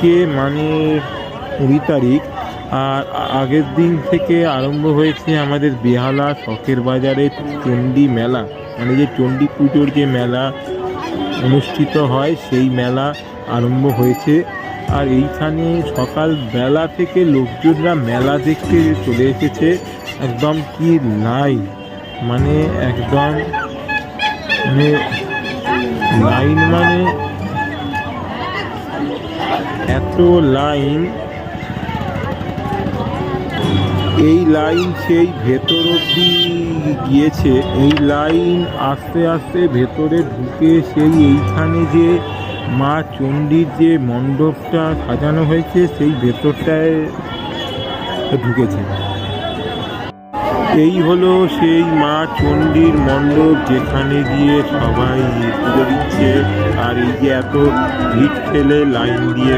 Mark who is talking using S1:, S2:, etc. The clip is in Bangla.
S1: আজকে মানে 20 তারিখ, আর আগের দিন থেকে আরম্ভ হয়েছে আমাদের বেহালা শখের বাজারে চণ্ডী মেলা, মানে যে চণ্ডী পুজোর যে মেলা অনুষ্ঠিত হয় সেই মেলা আরম্ভ হয়েছে। আর এইখানে সকালবেলা থেকে লোকজনরা মেলা দেখতে চলে এসেছে। একদম কি লাইন, মানে একদম মানে লাইন, মানে এত লাইন, এই লাইন সেই ভেতর অব্দি গিয়েছে। এই লাইন আস্তে আস্তে ভেতরে ঢুকে সেই এইখানে যে মা চণ্ডীর যে মণ্ডপটা সাজানো হয়েছে সেই ভেতরটায় ঢুকেছে। এই হলো সেই মা চণ্ডীর মণ্ডপ, যেখানে গিয়ে সবাই পুজো দিচ্ছে। আর এই যে এত ভিড় ঠেলে লাইন দিয়ে